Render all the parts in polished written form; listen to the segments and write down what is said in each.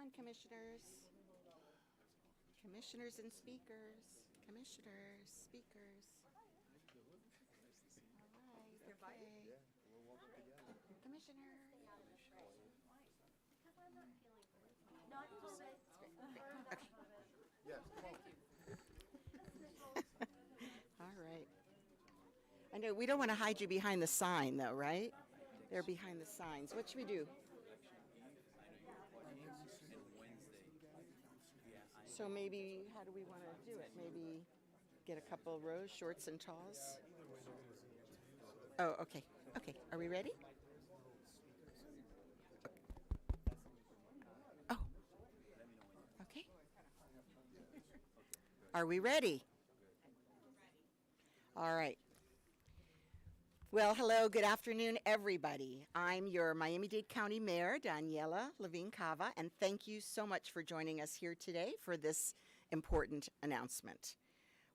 on, commissioners. Commissioners and speakers. Commissioners, speakers. All right, okay. Commissioner. All right. I know we don't want to hide you behind the sign, though, right? They're behind the signs. What should we do? So maybe, how do we want to do it? Maybe get a couple rows, shorts and talls? Oh, okay. Okay. Are we ready? Oh. Okay. Are we ready? All right. Well, hello, good afternoon, everybody. I'm your Miami-Dade County Mayor, Daniella Levine Cava, and thank you so much for joining us here today for this important announcement.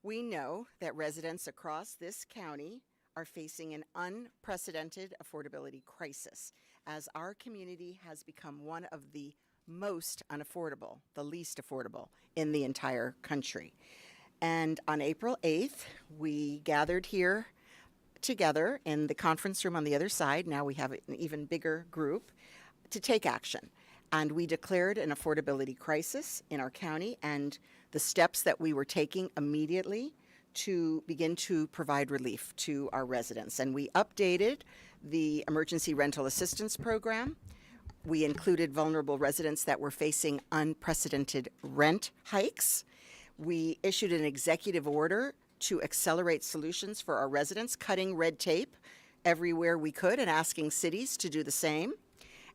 We know that residents across this county are facing an unprecedented affordability crisis as our community has become one of the most unaffordable, the least affordable in the entire country. And on April 8th, we gathered here together in the conference room on the other side. Now we have an even bigger group to take action. And we declared an affordability crisis in our county and the steps that we were taking immediately to begin to provide relief to our residents. And we updated the emergency rental assistance program. We included vulnerable residents that were facing unprecedented rent hikes. We issued an executive order to accelerate solutions for our residents, cutting red tape everywhere we could and asking cities to do the same.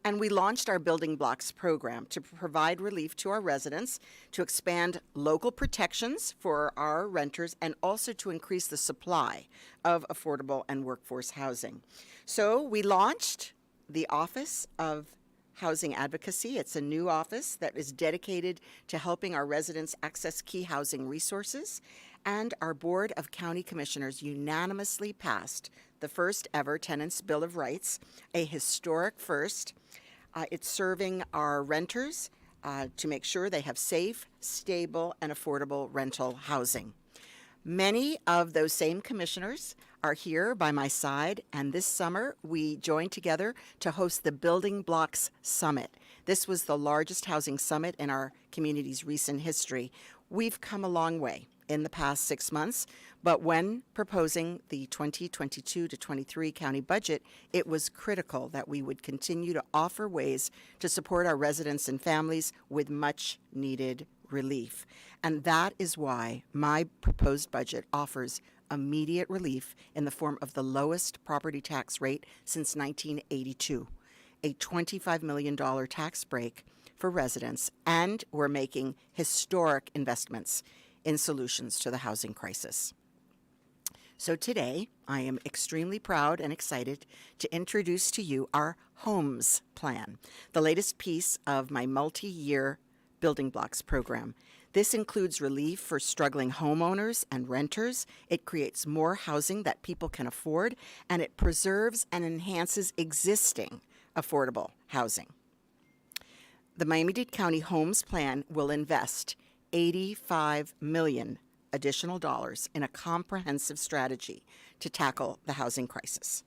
And we launched our Building Blocks program to provide relief to our residents, to expand local protections for our renters, and also to increase the supply of affordable and workforce housing. So we launched the Office of Housing Advocacy. It's a new office that is dedicated to helping our residents access key housing resources. And our Board of County Commissioners unanimously passed the first ever Tenants' Bill of Rights, a historic first. It's serving our renters to make sure they have safe, stable, and affordable rental housing. Many of those same commissioners are here by my side, and this summer we joined together to host the Building Blocks Summit. This was the largest housing summit in our community's recent history. We've come a long way in the past 6 months, but when proposing the 2022 to 23 county budget, it was critical that we would continue to offer ways to support our residents and families with much needed relief. And that is why my proposed budget offers immediate relief in the form of the lowest property tax rate since 1982, a $25 million tax break for residents, and we're making historic investments in solutions to the housing crisis. So today, I am extremely proud and excited to introduce to you our Homes Plan, the latest piece of my multi-year Building Blocks program. This includes relief for struggling homeowners and renters. It creates more housing that people can afford, and it preserves and enhances existing affordable housing. The Miami-Dade County Homes Plan will invest $85 million additional dollars in a comprehensive strategy to tackle the housing crisis.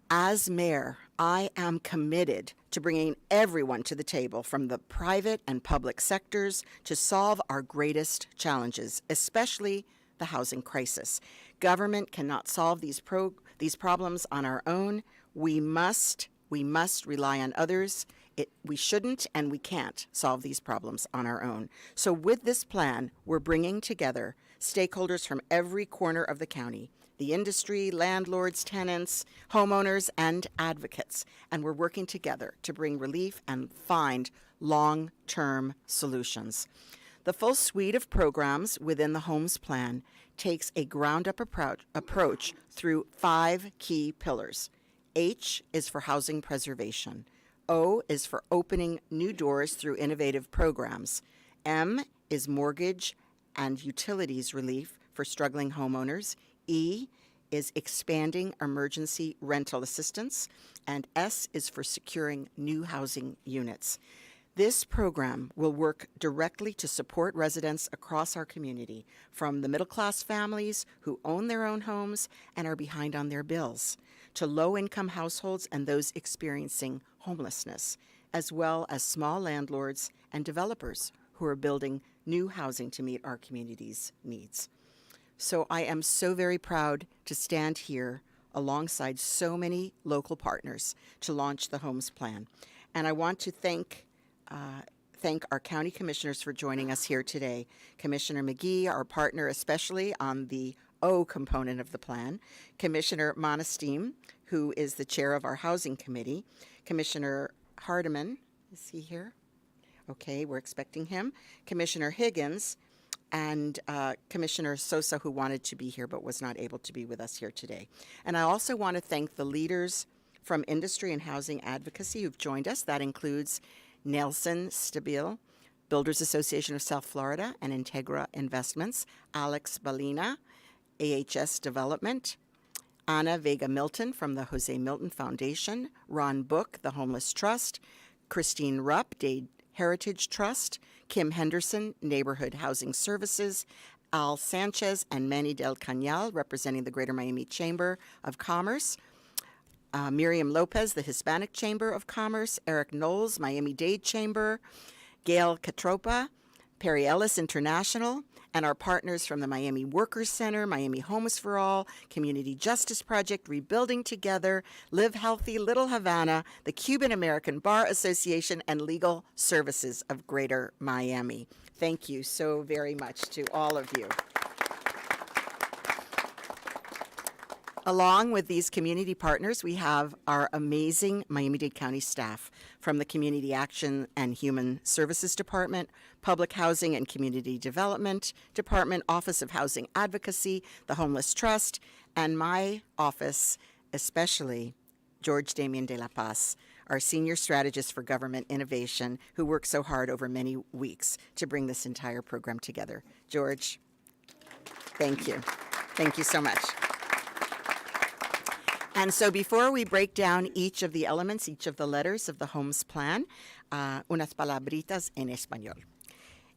As mayor, I am committed to bringing everyone to the table from the private and public sectors to solve our greatest challenges, especially the housing crisis. Government cannot solve these problems on our own. We must rely on others. We shouldn't and we can't solve these problems on our own. So with this plan, we're bringing together stakeholders from every corner of the county, the industry, landlords, tenants, homeowners, and advocates. And we're working together to bring relief and find long-term solutions. The full suite of programs within the Homes Plan takes a ground-up approach through 5 key pillars. H is for housing preservation. O is for opening new doors through innovative programs. M is mortgage and utilities relief for struggling homeowners. E is expanding emergency rental assistance. And S is for securing new housing units. This program will work directly to support residents across our community, from the middle-class families who own their own homes and are behind on their bills, to low-income households and those experiencing homelessness, as well as small landlords and developers who are building new housing to meet our community's needs. So I am so very proud to stand here alongside so many local partners to launch the Homes Plan. And I want to thank our county commissioners for joining us here today. Commissioner McGee, our partner especially on the O component of the plan. Commissioner Monesteem, who is the chair of our housing committee. Commissioner Hardiman, is he here? Okay, we're expecting him. Commissioner Higgins, and Commissioner Sosa, who wanted to be here but was not able to be with us here today. And I also want to thank the leaders from industry and housing advocacy who've joined us. That includes Nelson Stabile, Builders Association of South Florida, and Integra Investments, Alex Balina, AHS Development, Ana Vega Milton from the Jose Milton Foundation, Ron Book, the Homeless Trust, Christine Rupp, Dade Heritage Trust, Kim Henderson, Neighborhood Housing Services, Al Sanchez and Manny Del Cañal, representing the Greater Miami Chamber of Commerce, Miriam Lopez, the Hispanic Chamber of Commerce, Eric Knowles, Miami-Dade Chamber, Gail Catropa, Perry Ellis International, and our partners from the Miami Workers Center, Miami Homes for All, Community Justice Project, Rebuilding Together, Live Healthy, Little Havana, the Cuban American Bar Association, and Legal Services of Greater Miami. Thank you so very much to all of you. Along with these community partners, we have our amazing Miami-Dade County staff from the Community Action and Human Services Department, Public Housing and Community Development Department, Office of Housing Advocacy, the Homeless Trust, and my office, especially George Damien de la Paz, our Senior Strategist for Government Innovation, who worked so hard over many weeks to bring this entire program together. George, thank you. Thank you so much. And so before we break down each of the elements, each of the letters of the Homes Plan, unas palabritas en español.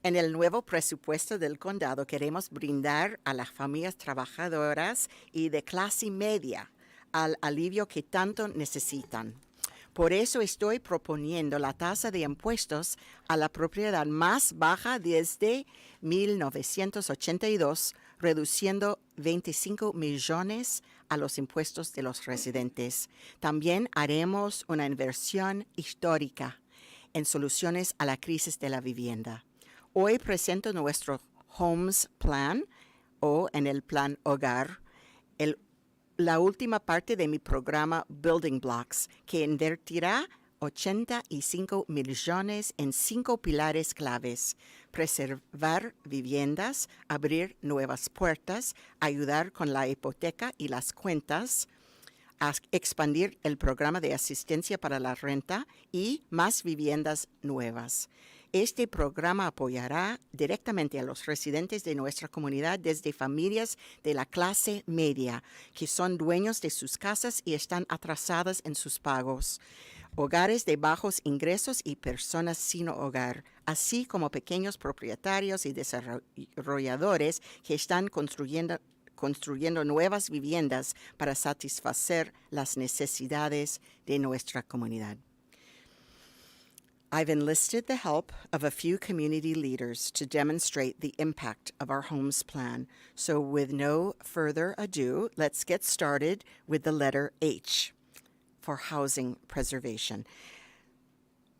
En el nuevo presupuesto del condado queremos brindar a las familias trabajadoras y de clase media al alivio que tanto necesitan. Por eso estoy proponiendo la tasa de impuestos a la propiedad más baja desde 1982, reduciendo 25 millones a los impuestos de los residentes. También haremos una inversión histórica en soluciones a la crisis de la vivienda. Hoy presento nuestro Homes Plan, o en el Plan Hogar, la última parte de mi programa Building Blocks, que invertirá 85 millones en 5 pilares claves: preservar viviendas, abrir nuevas puertas, ayudar con la hipoteca y las cuentas, expandir el programa de asistencia para la renta y más viviendas nuevas. Este programa apoyará directamente a los residentes de nuestra comunidad, desde familias de la clase media, que son dueños de sus casas y están atrasadas en sus pagos, hogares de bajos ingresos y personas sin hogar, así como pequeños propietarios y desarrolladores que están construyendo nuevas viviendas para satisfacer las necesidades de nuestra comunidad. I've enlisted the help of a few community leaders to demonstrate the impact of our Homes Plan. So with no further ado, let's get started with the letter H for housing preservation.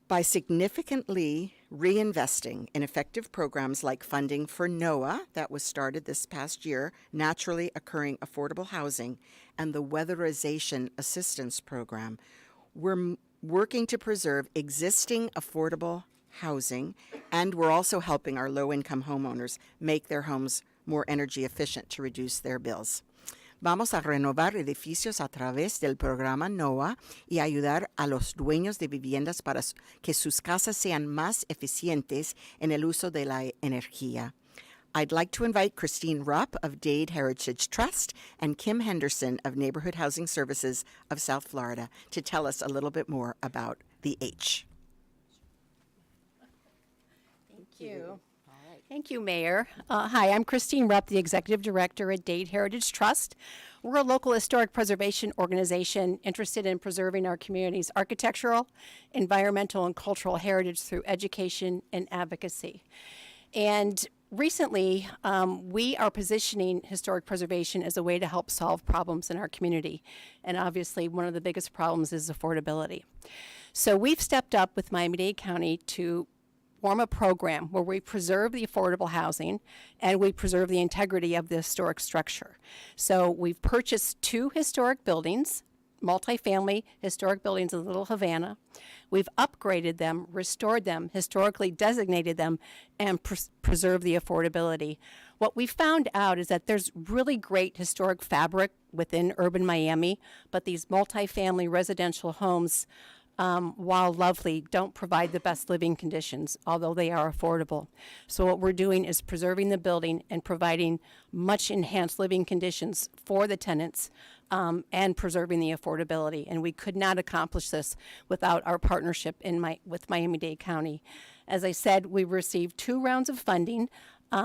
By significantly reinvesting in effective programs like funding for NOAA, that was started this past year, Naturally Occurring Affordable Housing, and the Weatherization Assistance Program, we're working to preserve existing affordable housing, and we're also helping our low-income homeowners make their homes more energy efficient to reduce their bills. Vamos a renovar edificios a través del programa NOAA y ayudar a los dueños de viviendas para que sus casas sean más eficientes en el uso de la energía. I'd like to invite Christine Rupp of Dade Heritage Trust and Kim Henderson of Neighborhood Housing Services of South Florida to tell us a little bit more about the H. you. All right. Thank you, Mayor. Hi, I'm Christine Rupp, the Executive Director at Dade Heritage Trust. We're a local historic preservation organization interested in preserving our community's architectural, environmental, and cultural heritage through education and advocacy. And recently, we are positioning historic preservation as a way to help solve problems in our community. And obviously, one of the biggest problems is affordability. So we've stepped up with Miami-Dade County to form a program where we preserve the affordable housing and we preserve the integrity of the historic structure. So we've purchased 2 historic buildings, multifamily historic buildings in Little Havana. We've upgraded them, restored them, historically designated them, and preserved the affordability. What we found out is that there's really great historic fabric within urban Miami, but these multifamily residential homes, while lovely, don't provide the best living conditions, although they are affordable. So what we're doing is preserving the building and providing much enhanced living conditions for the tenants, and preserving the affordability. And we could not accomplish this without our partnership with Miami-Dade County. As I said, we received 2 rounds of funding.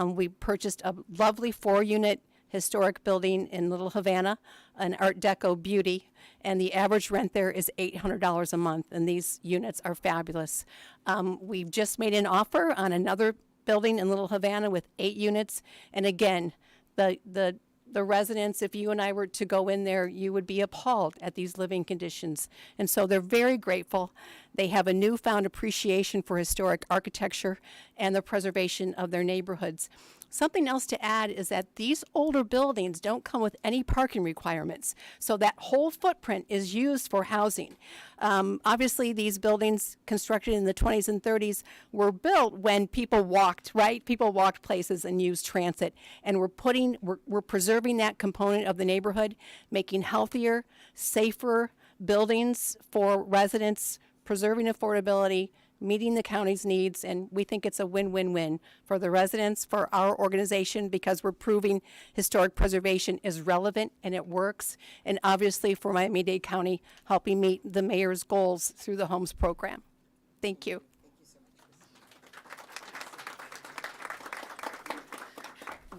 We purchased a lovely 4-unit historic building in Little Havana, an Art Deco beauty, and the average rent there is $800 a month, and these units are fabulous. We've just made an offer on another building in Little Havana with 8 units, and again, the residents, if you and I were to go in there, you would be appalled at these living conditions. And so they're very grateful. They have a newfound appreciation for historic architecture and the preservation of their neighborhoods. Something else to add is that these older buildings don't come with any parking requirements. So that whole footprint is used for housing. Obviously, these buildings constructed in the 20s and 30s were built when people walked, right? People walked places and used transit. And we're preserving that component of the neighborhood, making healthier, safer buildings for residents, preserving affordability, meeting the county's needs, and we think it's a win-win-win for the residents, for our organization, because we're proving historic preservation is relevant and it works, and obviously for Miami-Dade County, helping meet the mayor's goals through the Homes program. Thank you.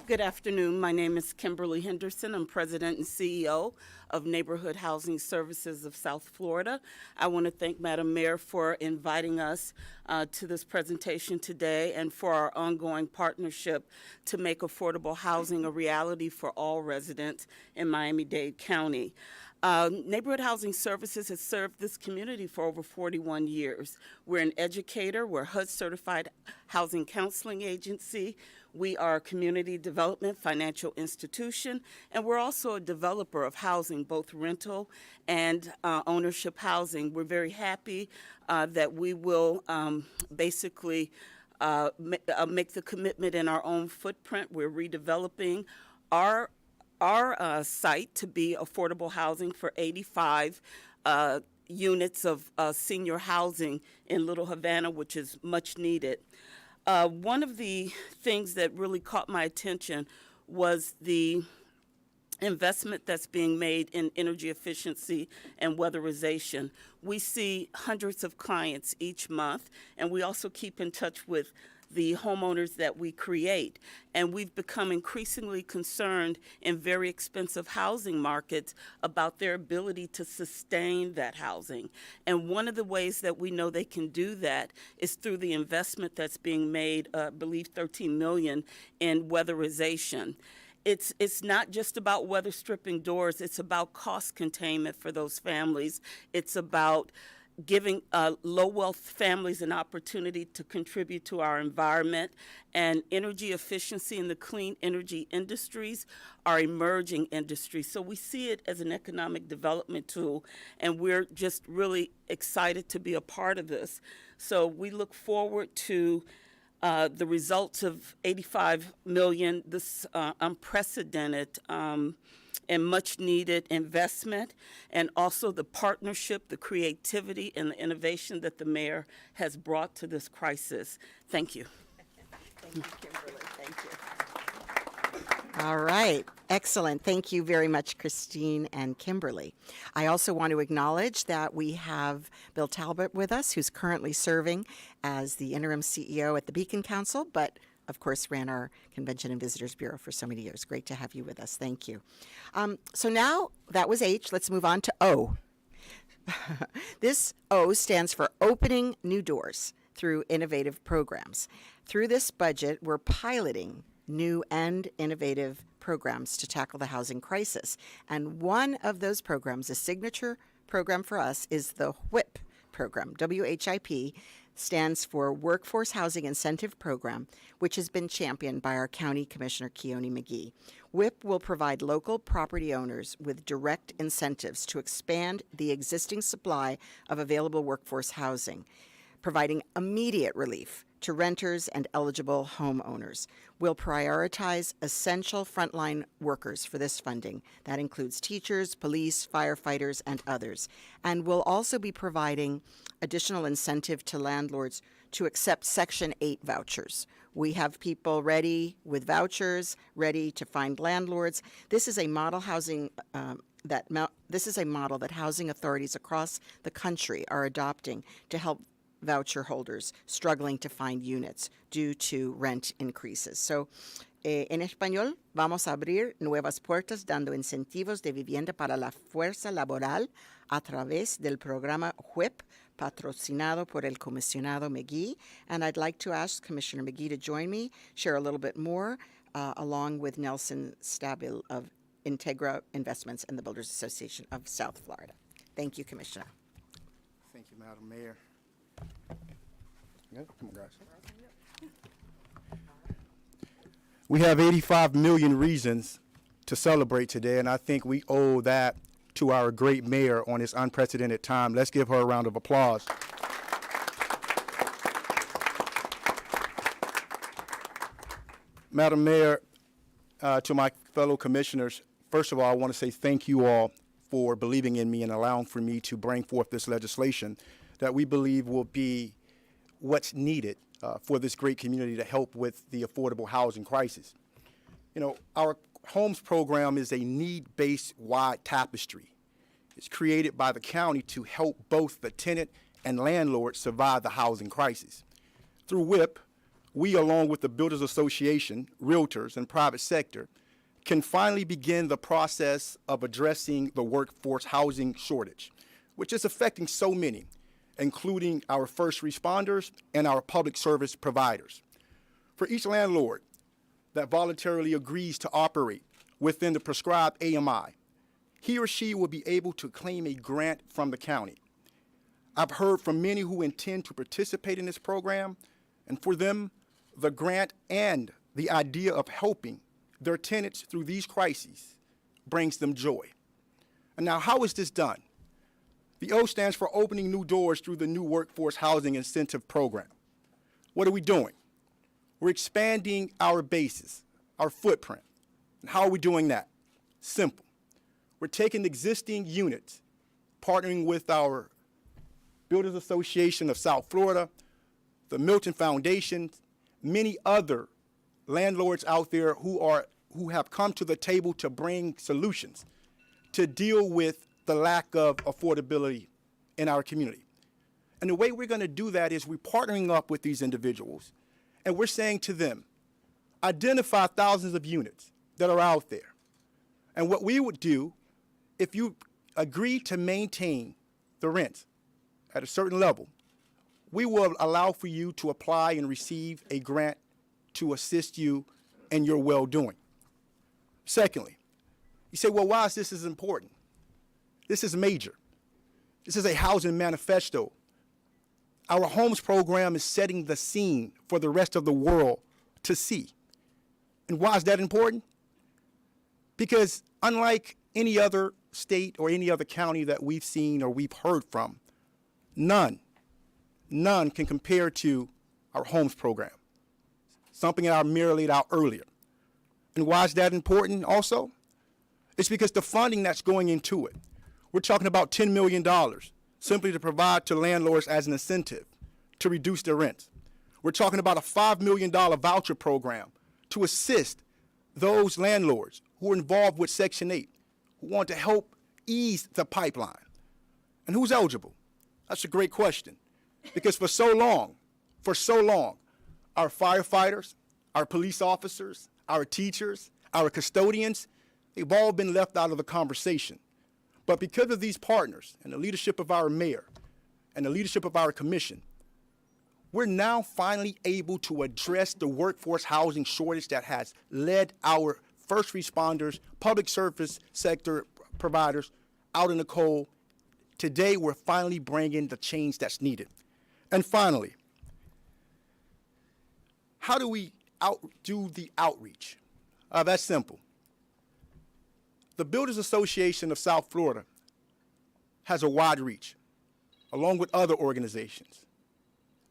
Good afternoon. My name is Kimberly Henderson. I'm President and CEO of Neighborhood Housing Services of South Florida. I want to thank Madam Mayor for inviting us to this presentation today and for our ongoing partnership to make affordable housing a reality for all residents in Miami-Dade County. Neighborhood Housing Services has served this community for over 41 years. We're an educator, we're a HUD-certified housing counseling agency, we are a community development financial institution, and we're also a developer of housing, both rental and ownership housing. We're very happy that we will basically make the commitment in our own footprint. We're redeveloping our site to be affordable housing for 85 units of senior housing in Little Havana, which is much needed. One of the things that really caught my attention was the investment that's being made in energy efficiency and weatherization. We see hundreds of clients each month, and we also keep in touch with the homeowners that we create. And we've become increasingly concerned in very expensive housing markets about their ability to sustain that housing. And one of the ways that we know they can do that is through the investment that's being made, I believe $13 million in weatherization. It's not just about weather stripping doors, it's about cost containment for those families. It's about giving low-wealth families an opportunity to contribute to our environment, and energy efficiency in the clean energy industries are emerging industries. So we see it as an economic development tool, and we're just really excited to be a part of this. So we look forward to the results of $85 million, this unprecedented and much needed investment, and also the partnership, the creativity, and the innovation that the mayor has brought to this crisis. Thank you. Thank you, Kimberly. Thank you. All right. Excellent. Thank you very much, Christine and Kimberly. I also want to acknowledge that we have Bill Talbot with us, who's currently serving as the interim CEO at the Beacon Council, but of course ran our Convention and Visitors Bureau for so many years. Great to have you with us. Thank you. So now that was H. Let's move on to O. This O stands for Opening New Doors through Innovative Programs. Through this budget, we're piloting new and innovative programs to tackle the housing crisis. And one of those programs, a signature program for us, is the WHIP program. WHIP stands for Workforce Housing Incentive Program, which has been championed by our County Commissioner Keone McGee. WHIP will provide local property owners with direct incentives to expand the existing supply of available workforce housing, providing immediate relief to renters and eligible homeowners. We'll prioritize essential frontline workers for this funding. That includes teachers, police, firefighters, and others. And we'll also be providing additional incentive to landlords to accept Section 8 vouchers. We have people ready with vouchers, ready to find landlords. This is a model housing this is a model that housing authorities across the country are adopting to help voucher holders struggling to find units due to rent increases. So, en español, vamos a abrir nuevas puertas dando incentivos de vivienda para la fuerza laboral a través del programa WHIP, patrocinado por el Comisionado McGee. And I'd like to ask Commissioner McGee to join me, share a little bit more, along with Nelson Stabil of Integra Investments and the Builders Association of South Florida. Thank you, Commissioner. Thank you, Madam Mayor. Yeah, come on, guys. We have 85 million reasons to celebrate today, and I think we owe that to our great mayor on this unprecedented time. Let's give her a round of applause. Madam Mayor, to my fellow commissioners, first of all, I want to say thank you all for believing in me and allowing for me to bring forth this legislation that we believe will be what's needed for this great community to help with the affordable housing crisis. You know, our homes program is a need-based wide tapestry. It's created by the county to help both the tenant and landlord survive the housing crisis. Through WHIP, we, along with the Builders Association, realtors, and private sector, can finally begin the process of addressing the workforce housing shortage, which is affecting so many, including our first responders and our public service providers. For each landlord that voluntarily agrees to operate within the prescribed AMI, he or she will be able to claim a grant from the county. I've heard from many who intend to participate in this program, and for them, the grant and the idea of helping their tenants through these crises brings them joy. And now, how is this done? The O stands for Opening New Doors through the new Workforce Housing Incentive Program. What are we doing? We're expanding our bases, our footprint. And how are we doing that? Simple. We're taking existing units, partnering with our Builders Association of South Florida, the Milton Foundation, many other landlords out there who have come to the table to bring solutions to deal with the lack of affordability in our community. And the way we're going to do that is we're partnering up with these individuals, and we're saying to them, identify thousands of units that are out there. And what we would do, if you agree to maintain the rent at a certain level, we will allow for you to apply and receive a grant to assist you in your well-doing. Secondly, you say, well, why is this as important? This is major. This is a housing manifesto. Our homes program is setting the scene for the rest of the world to see. And why is that important? Because unlike any other state or any other county that we've seen or we've heard from, none can compare to our homes program, something that I merely laid out earlier. And why is that important also? It's because the funding that's going into it, we're talking about $10 million simply to provide to landlords as an incentive to reduce their rents. We're talking about a $5 million voucher program to assist those landlords who are involved with Section 8, who want to help ease the pipeline. And who's eligible? That's a great question. Because for so long, our firefighters, our police officers, our teachers, our custodians, they've all been left out of the conversation. But because of these partners and the leadership of our mayor and the leadership of our commission, we're now finally able to address the workforce housing shortage that has led our first responders, public service sector providers out in the cold. Today, we're finally bringing the change that's needed. And finally, how do we do the outreach? That's simple. The Builders Association of South Florida has a wide reach, along with other organizations.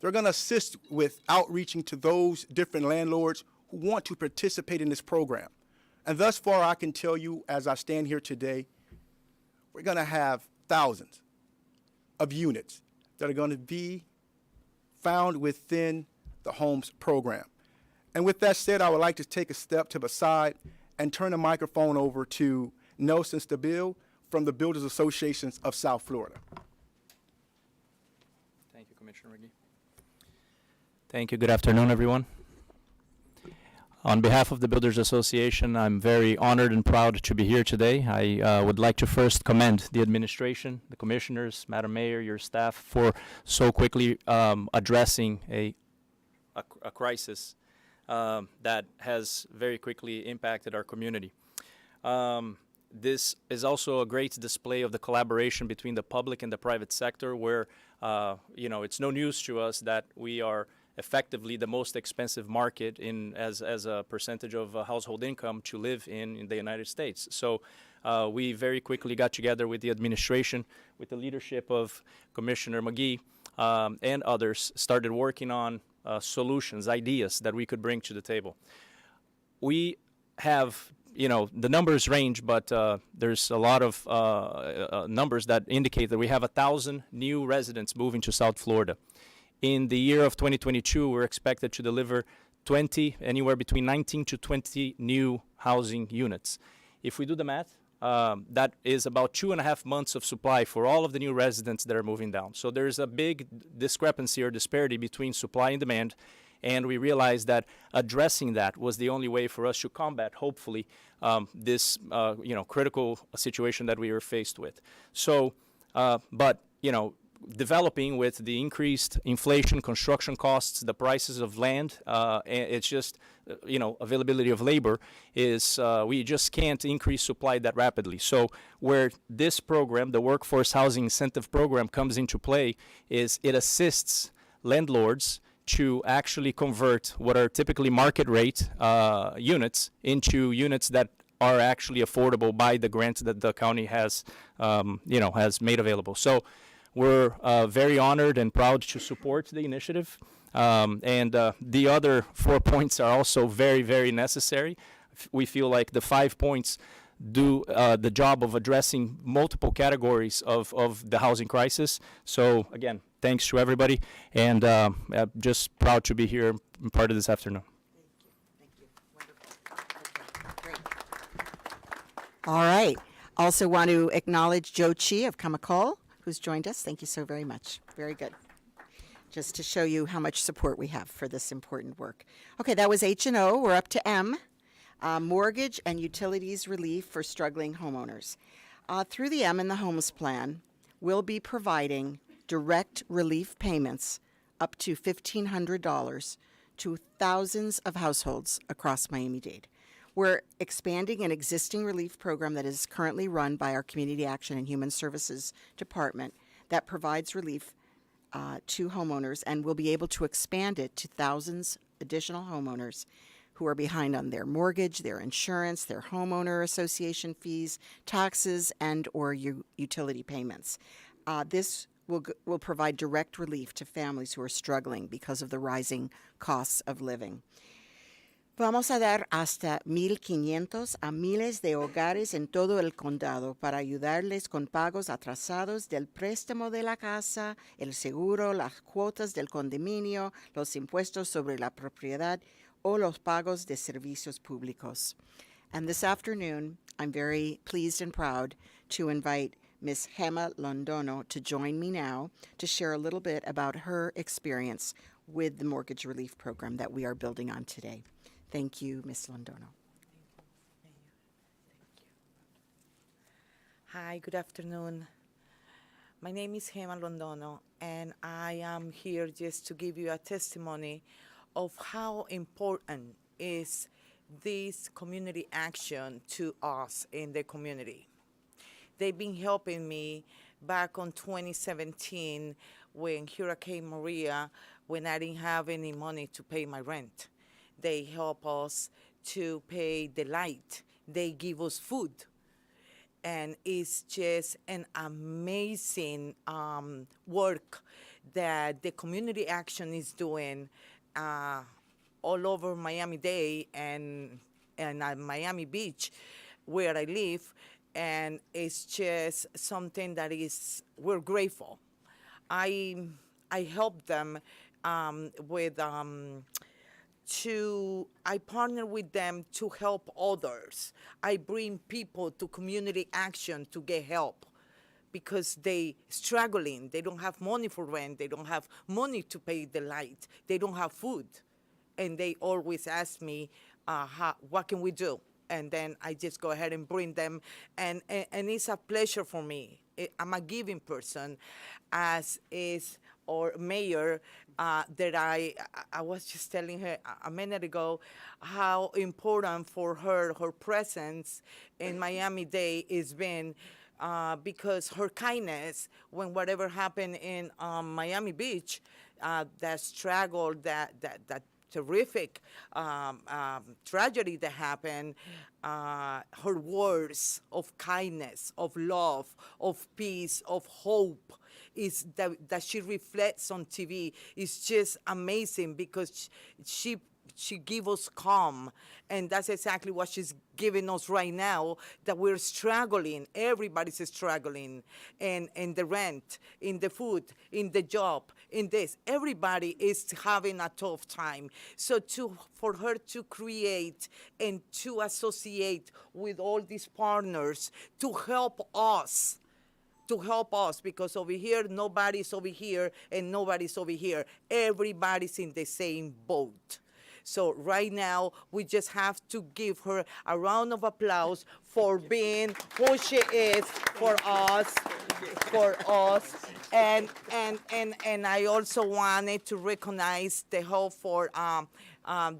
They're going to assist with outreaching to those different landlords who want to participate in this program. And thus far, I can tell you, as I stand here today, we're going to have thousands of units that are going to be found within the Homes program. And with that said, I would like to take a step to the side and turn the microphone over to Nelson Stabile from the Builders Associations of South Florida. Thank you, Commissioner McGee. Thank you. Good afternoon, everyone. On behalf of the Builders Association, I'm very honored and proud to be here today. I would like to first commend the administration, the commissioners, Madam Mayor, your staff for so quickly addressing a crisis that has very quickly impacted our community. This is also a great display of the collaboration between the public and the private sector where, it's no news to us that we are effectively the most expensive market as a percentage of household income to live in the United States. So we very quickly got together with the administration, with the leadership of Commissioner McGee and others, started working on solutions, ideas that we could bring to the table. We have, the numbers range, but there's a lot of numbers that indicate that we have 1,000 new residents moving to South Florida. In the year of 2022, we're expected to deliver anywhere between 19 to 20 new housing units. If we do the math, that is about 2.5 months of supply for all of the new residents that are moving down. So there's a big discrepancy or disparity between supply and demand, and we realized that addressing that was the only way for us to combat, hopefully, this critical situation that we were faced with. So, developing with the increased inflation, construction costs, the prices of land, it's just, availability of labor is, we just can't increase supply that rapidly. So where this program, the Workforce Housing Incentive Program, comes into play is it assists landlords to actually convert what are typically market rate units into units that are actually affordable by the grant that the county has made available. So we're very honored and proud to support the initiative. And the other 4 points are also very, very necessary. We feel like the 5 points do the job of addressing multiple categories of the housing crisis. So, again, thanks to everybody. And I'm just proud to be here and part of this afternoon. Thank you. Wonderful. Okay, great. All right. Also want to acknowledge Joe Chi of Kamakol, who's joined us. Thank you so very much. Very good. Just to show you how much support we have for this important work. Okay, that was H&O. We're up to M, mortgage and utilities relief for struggling homeowners. Through the M and the Homes Plan, we'll be providing direct relief payments up to $1,500 to thousands of households across Miami-Dade. We're expanding an existing relief program that is currently run by our Community Action and Human Services Department that provides relief to homeowners, and we'll be able to expand it to thousands additional homeowners who are behind on their mortgage, their insurance, their homeowner association fees, taxes, and or utility payments. This will provide direct relief to families who are struggling because of the rising costs of living. Vamos a dar hasta $1,500 a miles de hogares en todo el condado para ayudarles con pagos atrasados del préstamo de la casa, el seguro, las cuotas del condominio, los impuestos sobre la propiedad o los pagos de servicios públicos. And this afternoon, I'm very pleased and proud to invite Ms. Hema Londono to join me now to share a little bit about her experience with the mortgage relief program that we are building on today. Thank you, Ms. Londono. Hi, good afternoon. My name is Hema Londono, and I am here just to give you a testimony of how important is this community action to us in the community. They've been helping me back on 2017 when Hurricane Maria, when I didn't have any money to pay my rent. They help us to pay the light. They give us food. And it's just an amazing work that the community action is doing all over Miami-Dade and Miami Beach, where I live. And it's just something that we're grateful. I help them with I partner with them to help others. I bring people to community action to get help because they struggling. They don't have money for rent. They don't have money to pay the light. They don't have food. And they always ask me, what can we do? And then I just go ahead and bring them. And it's a pleasure for me. I'm a giving person, as is our mayor, that I was just telling her a minute ago how important for her presence in Miami-Dade has been, because her kindness, when whatever happened in Miami Beach, that struggle, that terrific tragedy that happened, her words of kindness, of love, of peace, of hope, is that she reflects on TV is just amazing, because she gives us calm, and that's exactly what she's giving us right now, that we're struggling. Everybody's struggling, and in the rent, in the food, in the job, in this. Everybody is having a tough time. So for her to create and to associate with all these partners to help us, because over here, nobody's over here and nobody's over here. Everybody's in the same boat. So right now, we just have to give her a round of applause for being who she is for us. And I also wanted to recognize the help for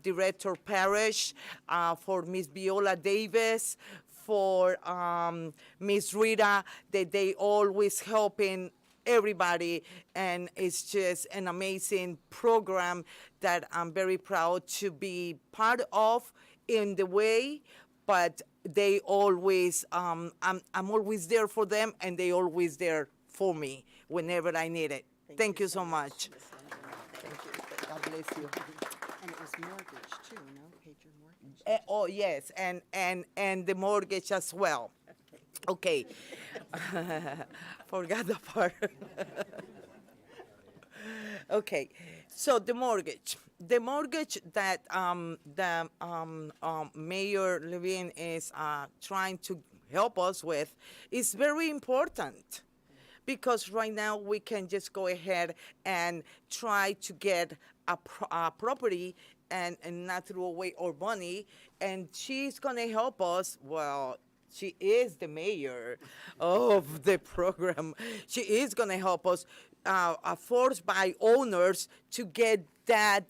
Director Parrish, for Miss Viola Davis, for Miss Rita, that they always helping everybody, and it's just an amazing program that I'm very proud to be part of in the way, but they always, I'm always there for them, and they always there for me whenever I need it. Thank you so much. Thank you. God bless you. And it was mortgage too, no? Paid your mortgage? Oh, yes, and the mortgage as well. Okay. Forgot the part. Okay, so the mortgage that Mayor Levine is trying to help us with is very important, because right now we can just go ahead and try to get a property and not throw away our money, and she's gonna help us. Well, she is the mayor of the program. She is going to help us, forced by owners, to get that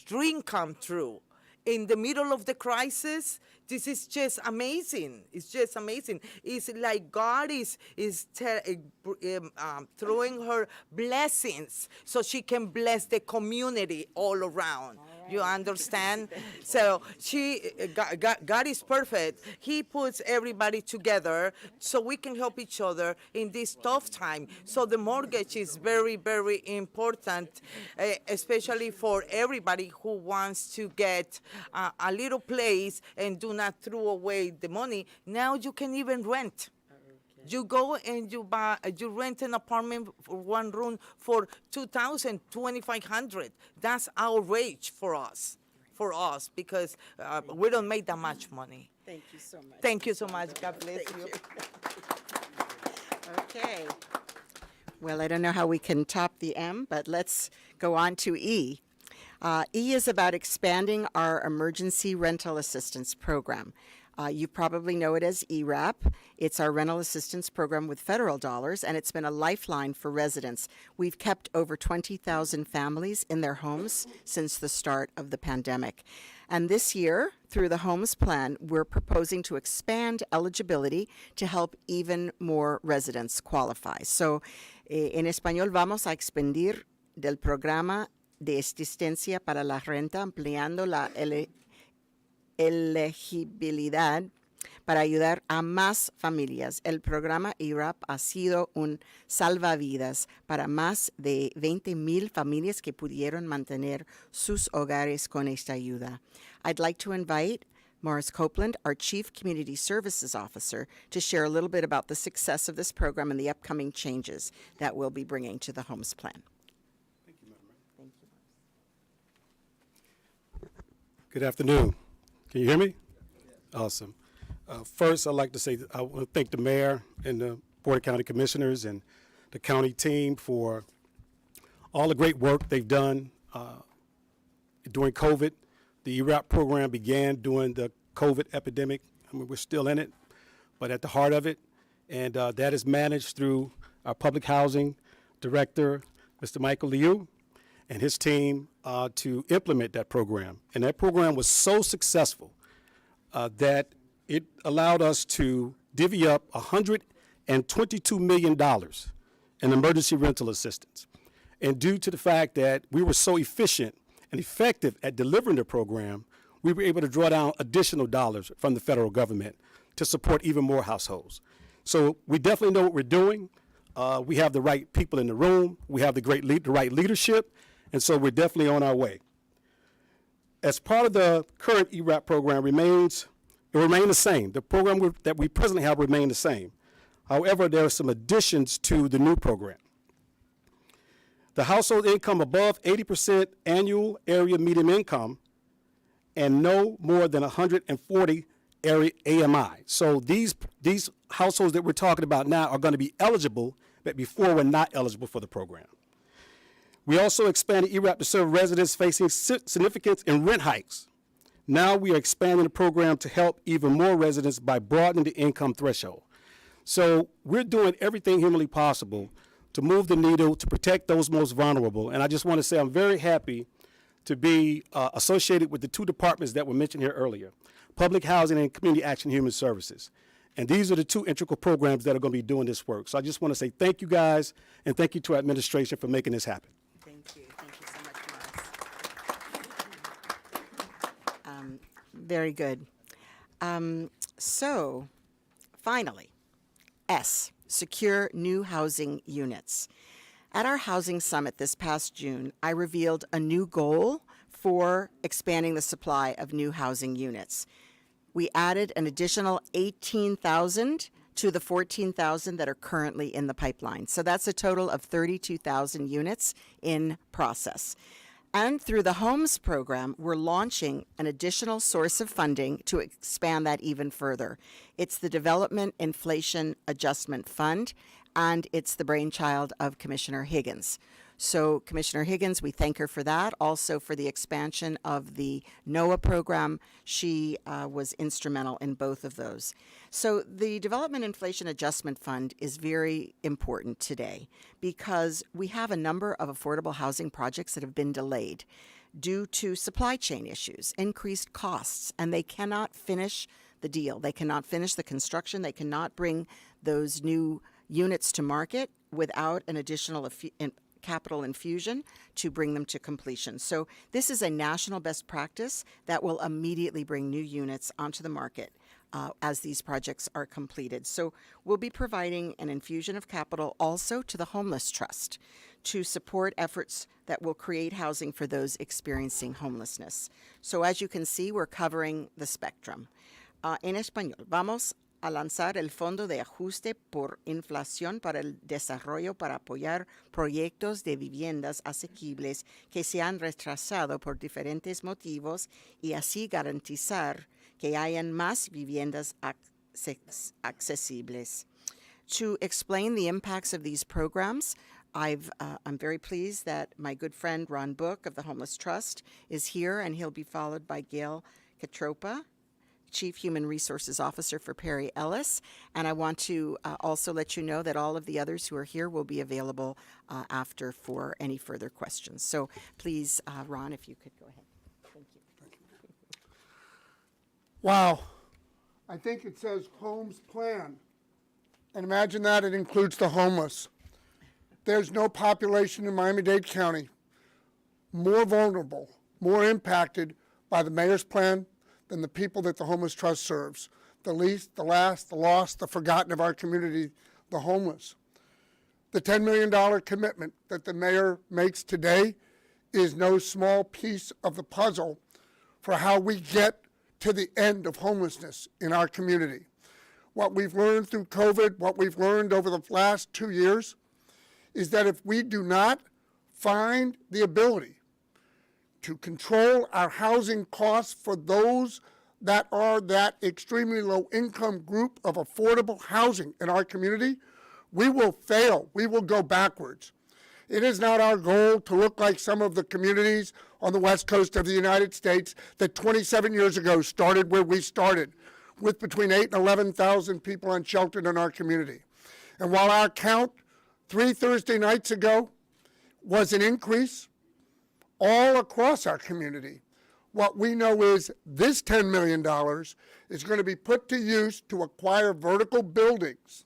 dream come true. In the middle of the crisis, this is just amazing. It's just amazing. It's like God is throwing her blessings so she can bless the community all around. You understand? So God is perfect. He puts everybody together so we can help each other in this tough time. So the mortgage is very, very important, especially for everybody who wants to get a little place and do not throw away the money. Now you can even rent. You go and you rent an apartment for one room for $2,000, $2,500. That's outrage for us, because we don't make that much money. Thank you so much. Thank you so much. God bless Thank you. Okay. Well, I don't know how we can top the M, but let's go on to E. E is about expanding our emergency rental assistance program. You probably know it as ERAP. It's our rental assistance program with federal dollars, and it's been a lifeline for residents. We've kept over 20,000 families in their homes since the start of the pandemic. And this year, through the Homes Plan, we're proposing to expand eligibility to help even more residents qualify. So, en español, vamos a expandir del programa de asistencia para la renta, ampliando la elegibilidad para ayudar a más familias. El programa ERAP ha sido un salvavidas para más de 20,000 familias que pudieron mantener sus hogares con esta ayuda. I'd like to invite Morris Copeland, our Chief Community Services Officer, to share a little bit about the success of this program and the upcoming changes that we'll be bringing to the Homes Plan. Good afternoon. Can you hear me? Awesome. First, I'd like to say I want to thank the mayor and the Board of County Commissioners and the county team for all the great work they've done during COVID. The ERAP program began during the COVID epidemic. I mean, we're still in it, but at the heart of it. And that is managed through our public housing director, Mr. Michael Liu, and his team to implement that program. And that program was so successful that it allowed us to divvy up $122 million in emergency rental assistance. And due to the fact that we were so efficient and effective at delivering the program, we were able to draw down additional dollars from the federal government to support even more households. So we definitely know what we're doing. We have the right people in the room. We have the right leadership. And so we're definitely on our way. As part of the current ERAP program remains the same. The program that we presently have remain the same. However, there are some additions to the new program. The household income above 80% annual area median income and no more than 140 area AMI. So these households that we're talking about now are going to be eligible, but before were not eligible for the program. We also expanded ERAP to serve residents facing significance in rent hikes. Now we are expanding the program to help even more residents by broadening the income threshold. So we're doing everything humanly possible to move the needle to protect those most vulnerable. And I just want to say I'm very happy to be associated with the two departments that were mentioned here earlier, Public Housing and Community Action Human Services. And these are the two integral programs that are going to be doing this work. So I just want to say thank you guys, and thank you to our administration for making this happen. Thank you. Thank you so much, Morris. Very good. So, finally, S, secure new housing units. At our housing summit this past June, I revealed a new goal for expanding the supply of new housing units. We added an additional 18,000 to the 14,000 that are currently in the pipeline. So that's a total of 32,000 units in process. And through the Homes program, we're launching an additional source of funding to expand that even further. It's the Development Inflation Adjustment Fund, and it's the brainchild of Commissioner Higgins. So Commissioner Higgins, we thank her for that. Also for the expansion of the NOAA program. She was instrumental in both of those. So the Development Inflation Adjustment Fund is very important today because we have a number of affordable housing projects that have been delayed due to supply chain issues, increased costs, and they cannot finish the deal. They cannot finish the construction. They cannot bring those new units to market without an additional capital infusion to bring them to completion. So this is a national best practice that will immediately bring new units onto the market as these projects are completed. So we'll be providing an infusion of capital also to the Homeless Trust to support efforts that will create housing for those experiencing homelessness. So as you can see, we're covering the spectrum. En español, vamos a lanzar el Fondo de Ajuste por Inflación para el Desarrollo para apoyar proyectos de viviendas asequibles que se han retrasado por diferentes motivos y así garantizar que hayan más viviendas accesibles. To explain the impacts of these programs, I'm very pleased that my good friend Ron Book of the Homeless Trust is here, and he'll be followed by Gail Katropa, Chief Human Resources Officer for Perry Ellis. And I want to also let you know that all of the others who are here will be available after for any further questions. So please, Ron, if you could go ahead. Thank you. Wow. I think it says homes plan. And imagine that it includes the homeless. There's no population in Miami-Dade County more vulnerable, more impacted by the mayor's plan than the people that the Homeless Trust serves. The least, the last, the lost, the forgotten of our community, the homeless. The $10 million commitment that the mayor makes today is no small piece of the puzzle for how we get to the end of homelessness in our community. What we've learned through COVID, what we've learned over the last 2 years, is that if we do not find the ability to control our housing costs for those that are that extremely low income group of affordable housing in our community, we will fail. We will go backwards. It is not our goal to look like some of the communities on the west coast of the United States that 27 years ago started where we started, with between 8,000 and 11,000 people unsheltered in our community. And while our count 3 Thursday nights ago was an increase all across our community, what we know is this $10 million is going to be put to use to acquire vertical buildings.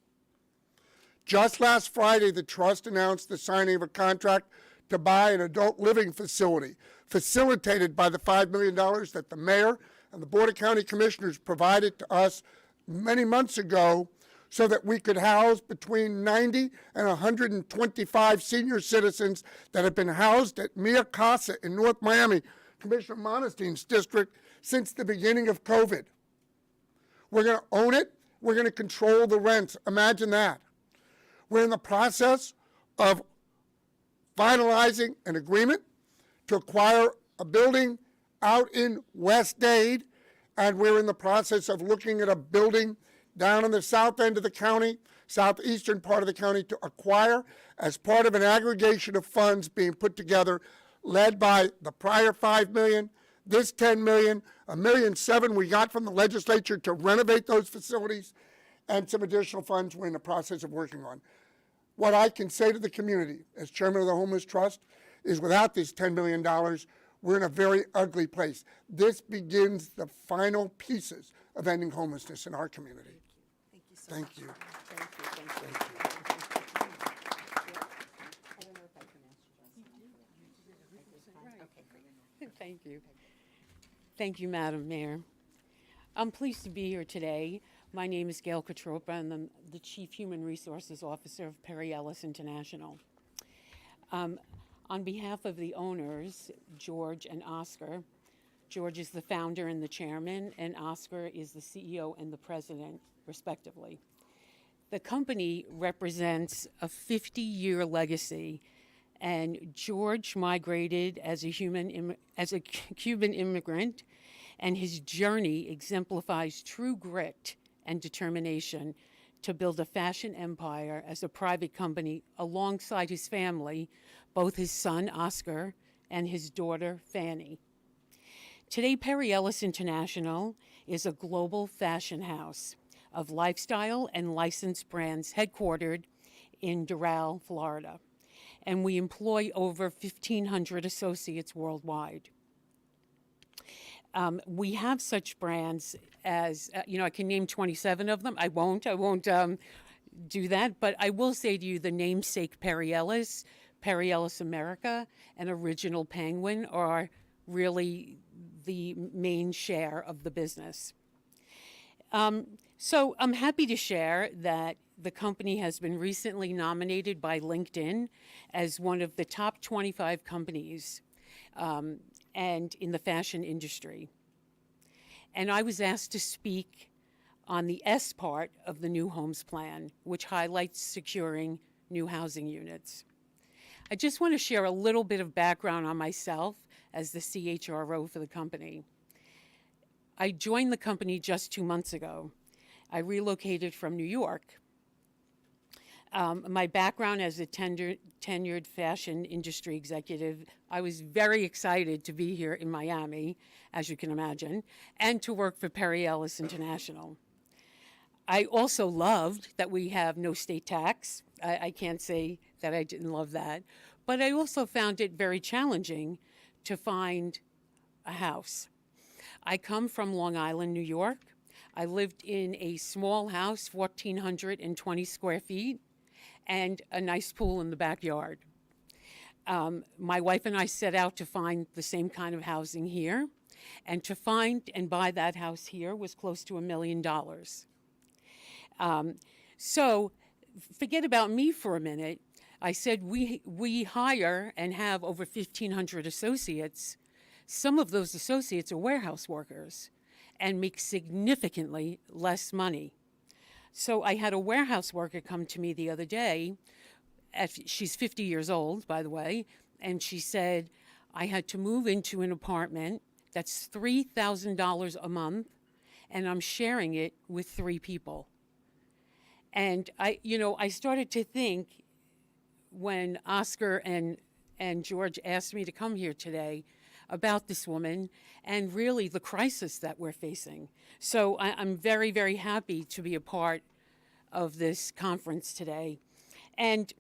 Just last Friday, the trust announced the signing of a contract to buy an adult living facility, facilitated by the $5 million that the mayor and the Board of County Commissioners provided to us many months ago, so that we could house between 90 and 125 senior citizens that have been housed at Mia Casa in North Miami, Commissioner Monestein's district, since the beginning of COVID. We're going to own it. We're going to control the rents. Imagine that. We're in the process of finalizing an agreement to acquire a building out in West Dade, and we're in the process of looking at a building down in the south end of the county, southeastern part of the county, to acquire as part of an aggregation of funds being put together, led by the prior $5 million, this $10 million, $1.7 million we got from the legislature to renovate those facilities, and some additional funds we're in the process of working on. What I can say to the community as chairman of the Homeless Trust is, without this $10 million, we're in a very ugly place. This begins the final pieces of ending homelessness in our community. Thank you. Thank you. Thank you, Madam Mayor. I'm pleased to be here today. My name is Gail Katropa, and I'm the Chief Human Resources Officer of Perry Ellis International. On behalf of the owners, George and Oscar, George is the founder and the chairman, and Oscar is the CEO and the president, respectively. The company represents a 50-year legacy, and George migrated as a Cuban immigrant, and his journey exemplifies true grit and determination to build a fashion empire as a private company alongside his family, both his son, Oscar, and his daughter, Fanny. Today, Perry Ellis International is a global fashion house of lifestyle and licensed brands headquartered in Doral, Florida. And we employ over 1,500 associates worldwide. We have such brands as, I can name 27 of them. I won't do that, but I will say to you the namesake Perry Ellis America, and Original Penguin are really the main share of the business. So I'm happy to share that the company has been recently nominated by LinkedIn as one of the top 25 companies and in the fashion industry. And I was asked to speak on the S part of the new homes plan, which highlights securing new housing units. I just want to share a little bit of background on myself as the CHRO for the company. I joined the company just 2 months ago. I relocated from New York. My background as a tenured fashion industry executive, I was very excited to be here in Miami, as you can imagine, and to work for Perry Ellis International. I also loved that we have no state tax. I can't say that I didn't love that. But I also found it very challenging to find a house. I come from Long Island, New York. I lived in a small house, 1,420 square feet, and a nice pool in the backyard. My wife and I set out to find the same kind of housing here, and to find and buy that house here was close to $1 million. So forget about me for a minute. I said we hire and have over 1,500 associates. Some of those associates are warehouse workers and make significantly less money. So I had a warehouse worker come to me the other day. She's 50 years old, by the way, and she said, I had to move into an apartment that's $3,000 a month, and I'm sharing it with 3 people. And I started to think when Oscar and George asked me to come here today about this woman and really the crisis that we're facing. So I'm very, very happy to be a part of this conference today. And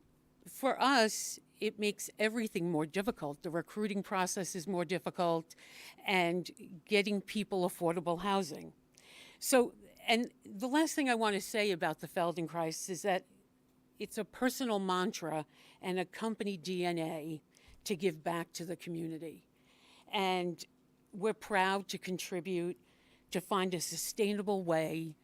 for us, it makes everything more difficult. The recruiting process is more difficult and getting people affordable housing. So, and the last thing I want to say about the Feldenkrais is that it's a personal mantra and a company DNA to give back to the community. And we're proud to contribute to find a sustainable way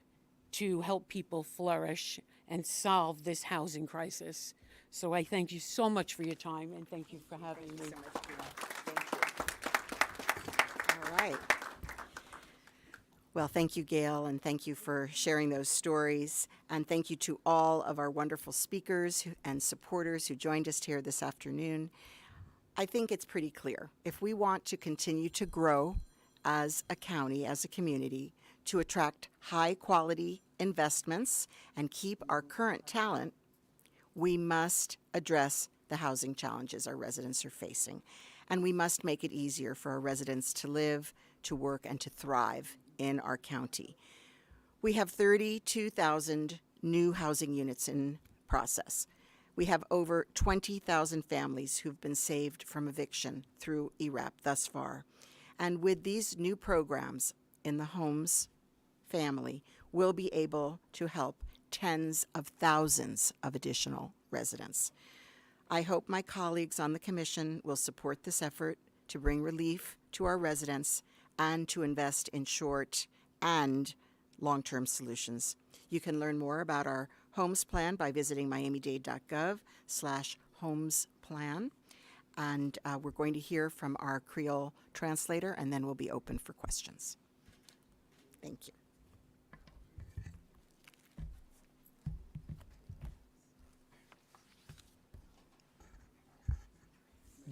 to help people flourish and solve this housing crisis. So I thank you so much for your time, and thank you for having me. Thank you so much, Gail. Thank you. All right. Well, thank you, Gail, and thank you for sharing those stories. And thank you to all of our wonderful speakers and supporters who joined us here this afternoon. I think it's pretty clear. If we want to continue to grow as a county, as a community, to attract high-quality investments and keep our current talent, we must address the housing challenges our residents are facing. And we must make it easier for our residents to live, to work, and to thrive in our county. We have 32,000 new housing units in process. We have over 20,000 families who've been saved from eviction through ERAP thus far. And with these new programs in the homes family, we'll be able to help tens of thousands of additional residents. I hope my colleagues on the commission will support this effort to bring relief to our residents and to invest in short and long-term solutions. You can learn more about our homes plan by visiting miamidade.gov/homesplan. And we're going to hear from our Creole translator, and then we'll be open for questions. Thank you.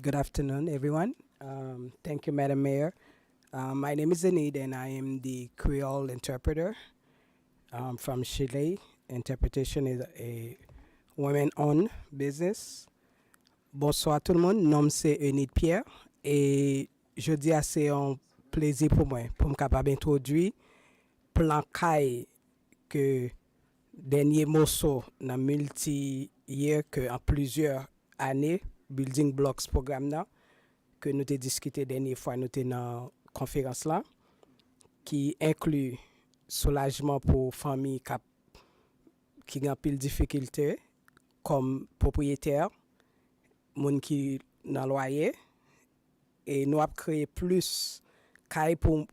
Good afternoon, everyone. Thank you, Madam Mayor. My name is Zenid, and I am the Creole interpreter from Chile. Interpretation is a women-owned business. Bonsoir tout le monde, nom c'est Enid Pierre, et je dis c'est un plaisir pour moi pour me capable introduire plan CAI que dernier morceau dans multi-year que en plusieurs années building blocks programme là que nous t'ai discuté dernière fois nous t'ai dans conférence là qui inclut soulagement pour famille qui ont pile difficulté comme propriétaire moun qui dans loyer et nous avons créé plus caille pour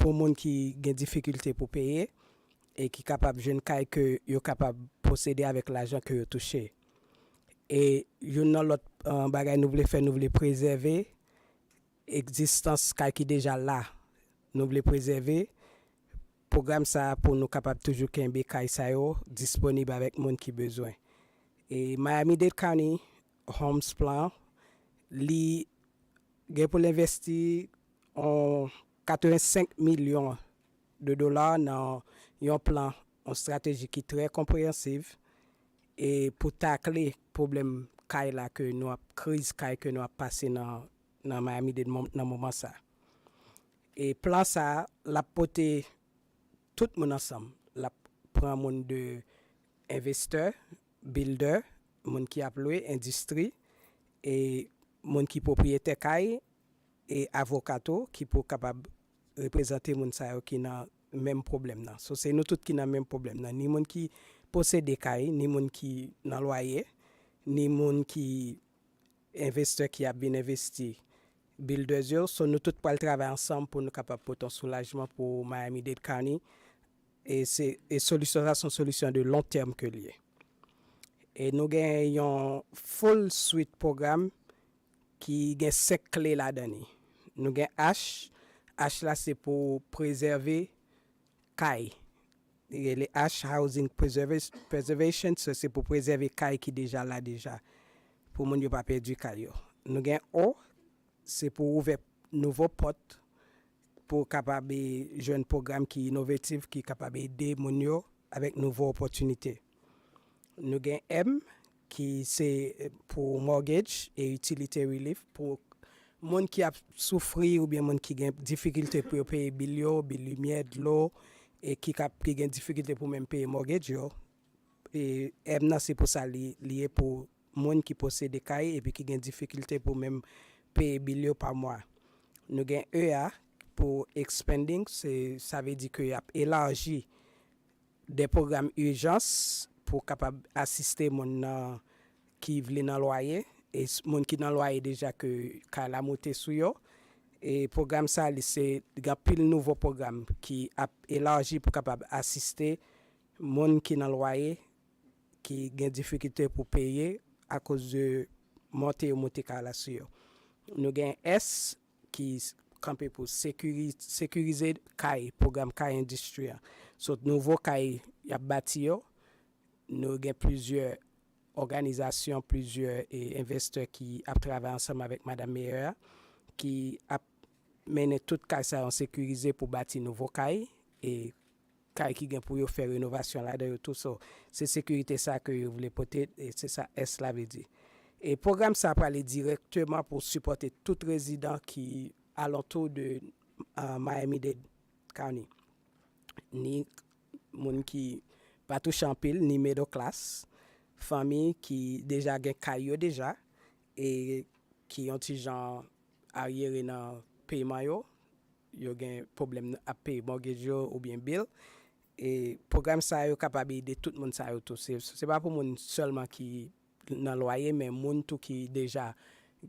moun qui ont difficulté pour payer et qui capable jeune caille que yo capable posséder avec l'argent que yo touché et yon dans l'autre bagay nous voulons faire nous voulons préserver existence caille qui déjà là nous voulons préserver programme ça pour nous capable toujours kembe caille ça yo disponible avec moun qui besoin et Miami-Dade County Homes Plan li gen pour l'investir en 85 millions de dollars dans un plan, une stratégie qui est très compréhensive et pour tacler le problème que nous crise que nous avons passé dans Miami-Dade dans le moment ça. Et plan ça, la porter tout le monde ensemble. La prend monde de investisseurs, builders, monde qui a loué, industrie et monde qui propriétaire caille et avocato qui pour capable représenter moun sa yo qui n'a même problème là. So c'est nous tous qui n'a même problème là, ni monde qui possède des cailles, ni monde qui dans loyer, ni monde qui investisseur qui a bien investi. Builders yo, so nous tous pour travailler ensemble pour nous capable porter un soulagement pour Miami-Dade County et c'est solution ça sont solutions de long terme que lié. Et nous gagnons full suite programme qui gagne 5 clés là-dedans. Nous gagnons H là c'est pour préserver caille. Les H housing preservation c'est pour préserver caille qui déjà là déjà pour moun yo pas perdre caille. Nous gagnons O c'est pour ouvrir nouveaux portes pour capable jeune programme qui innovatif qui capable aider moun yo avec nouvelles opportunités. Nous gagnons M qui c'est pour mortgage et utility relief pour monde qui a souffert ou bien monde qui a difficulté pour payer bill lumière de l'eau et qui a difficulté pour même payer mortgage yo. Et M c'est pour ça lié pour monde qui possède des cailles et puis qui a difficulté pour même payer bill par mois. Nous gagnons EA pour expanding, ça veut dire que y a élargi des programmes urgence pour capable assister mon qui veulent dans loyer et mon qui dans loyer déjà que la monter sous yo et programme ça c'est pile nouveau programme qui a élargi pour capable assister mon qui dans loyer qui ont difficulté pour payer à cause de monter la sous yo. Nous gain S qui campé pour sécuriser CAI programme CAI industriel. So nouveau CAI y a bâti yo. Nous avons plusieurs organisations, plusieurs investisseurs qui ont travaillé ensemble avec Madame Meyer, qui a mené tout le en sécurisé pour bâtir nouveau CAI et CAI qui vient pour faire rénovation là-dedans. Tout ça, c'est sécurité ça que vous voulez porter et c'est ça S la veut dire. Et le programme ça va aller directement pour supporter tout résident qui alentour de Miami-Dade County. Ni moun qui pas touche en pile ni middle class, famille qui déjà gen caillou déjà et qui ont ti genre arrière dans paiement yo gen problème à payer mortgage yo ou bien bill et programme ça yo capable aider tout le monde ça yo tout c'est pas pour moun seulement qui dans loyer mais moun tout qui déjà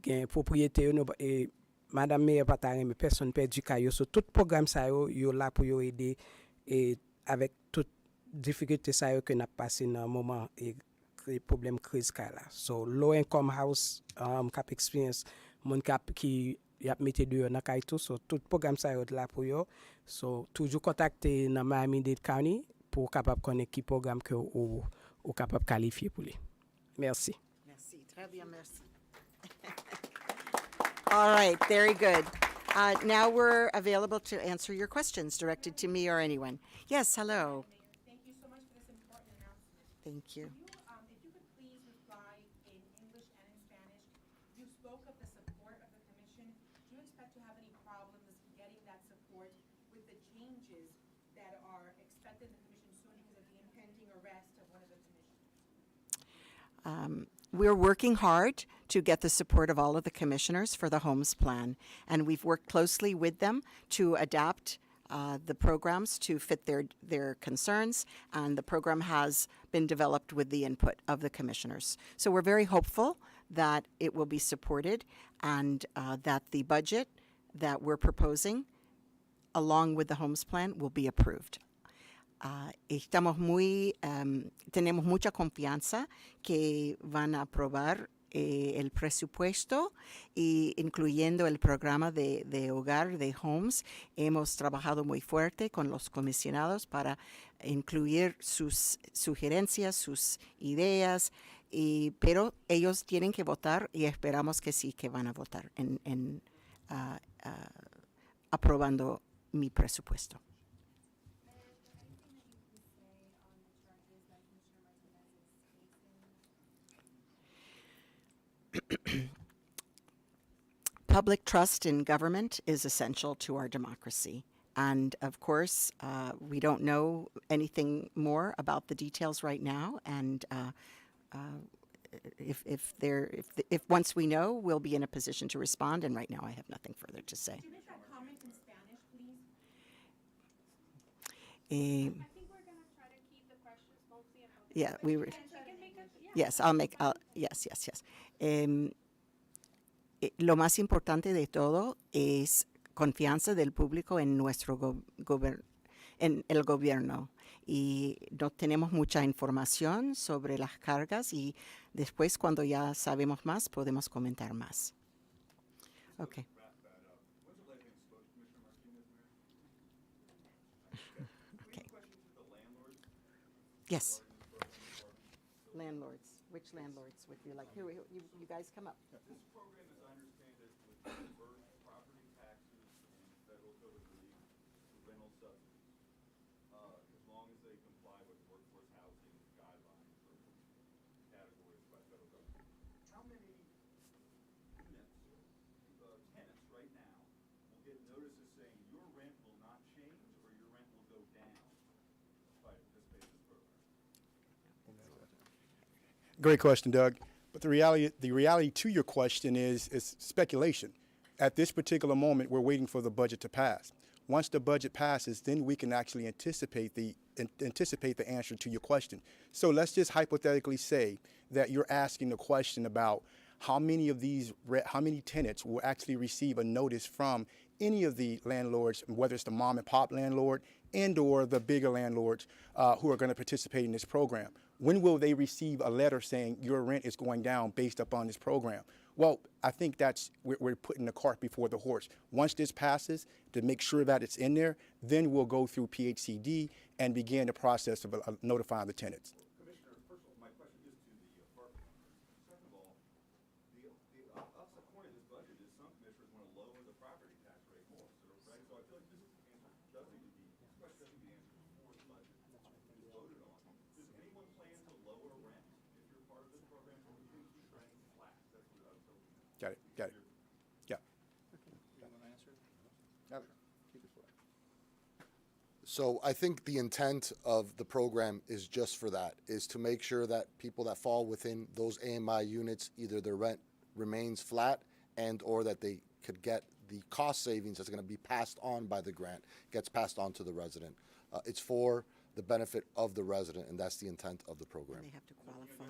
gen propriété et madame mais pas ta mais personne perdu caillou so tout programme ça yo là pour yo aider et avec toute difficulté ça yo que n'a passé dans moment et problème crise là so low income house cap experience mon cap qui y a metté dehors dans kay tout so tout programme ça yo là pour yo so toujours contacter dans Miami-Dade County pour capable connaître qui programme que ou capable qualifier pour lui. Merci. Merci, très bien, merci. All right, very good. Now we're available to answer your questions directed to me or anyone. Yes, hello. Thank you so much for this important announcement. Thank you. If you could please reply in English and in Spanish. You spoke of the support of the commission. Do you expect to have any problems getting that support with the changes that are expected in the commission soon because of the impending arrest of one of the commissioners? We're working hard to get the support of all of the commissioners for the homes plan, and we've worked closely with them to adapt the programs to fit their concerns, and the program has been developed with the input of the commissioners. So we're very hopeful that it will be supported and that the budget that we're proposing, along with the homes plan, will be approved. Tenemos mucha confianza que van a aprobar el presupuesto y incluyendo el programa de hogar de homes. Hemos trabajado muy fuerte con los comisionados para incluir sus sugerencias, sus ideas, pero ellos tienen que votar y esperamos que sí que van a votar en aprobando mi presupuesto. Public trust in government is essential to our democracy. And of course, we don't know anything more about the details right now. And if once we know, we'll be in a position to respond. And right now, I have nothing further to say. Could you make that comment in Spanish, please? Eh, I think we're gonna try to keep the questions mostly about. yeah, we were. She can make it, yeah. Yes, yes, yes, yes. Lo más importante de todo es confianza del público en nuestro en el gobierno. Y no tenemos mucha información sobre las cargas y después cuando ya sabemos más podemos comentar más. Okay. Okay. Yes. Landlords. Which landlords would you like? Here, you guys come up. This program, as I understand it, would convert property taxes and federal code of relief to rental subsidies, as long as they comply with workforce housing guidelines or categories by federal government. How many units, tenants right now will get notices saying your rent will not change or your rent will go down by participating in this program? Great question, Doug. But the reality to your question is speculation. At this particular moment, we're waiting for the budget to pass. Once the budget passes, then we can actually anticipate the answer to your question. So let's just hypothetically say that you're asking the question about how many tenants will actually receive a notice from any of the landlords, whether it's the mom and pop landlord and or the bigger landlords who are going to participate in this program. When will they receive a letter saying your rent is going down based upon this program? Well, I think we're putting the cart before the horse. Once this passes, to make sure that it's in there, then we'll go through PHCD and begin the process of notifying the tenants. Commissioner, first of all, my question is to the apartment owners. Second of all, the point of this budget is some commissioners want to lower the property tax rate more. So, right? So I feel like this question doesn't need to be answered before the budget is voted on. Does anyone plan to lower rent if you're part of this program, or will you keep rent flat? That's what I was hoping. Got it. Yeah. So I think the intent of the program is just for that, is to make sure that people that fall within those AMI units, either their rent remains flat and or that they could get the cost savings that's going to be passed on by the grant, gets passed on to the resident. It's for the benefit of the resident, and that's the intent of the program. They have to qualify.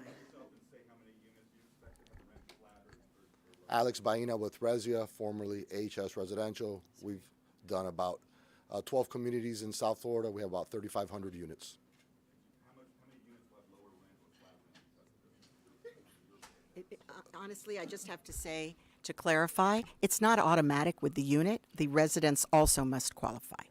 Alex Baina with Resia, formerly HS Residential. We've done about 12 communities in South Florida. We have about 3,500 units. How many units will have lower rent or flat rent? Honestly, I just have to say, to clarify, it's not automatic with the unit. The residents also must qualify.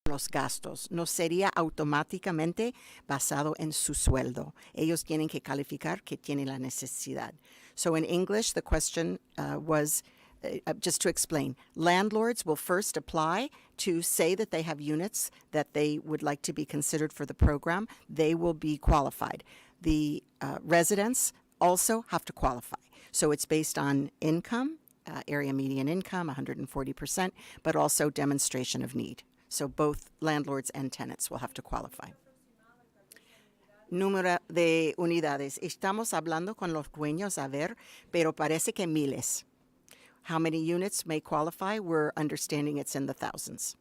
Los gastos no sería automáticamente basado en su sueldo. Ellos tienen que calificar que tienen la necesidad. So in English, the question was, just to explain, landlords will first apply to say that they have units that they would like to be considered for the program. They will be qualified. The residents also have to qualify. So it's based on income, area median income, 140%, but also demonstration of need. So both landlords and tenants will have to qualify. Número de unidades. Estamos hablando con los dueños a ver, pero parece que miles. How many units may qualify? We're understanding it's in the thousands.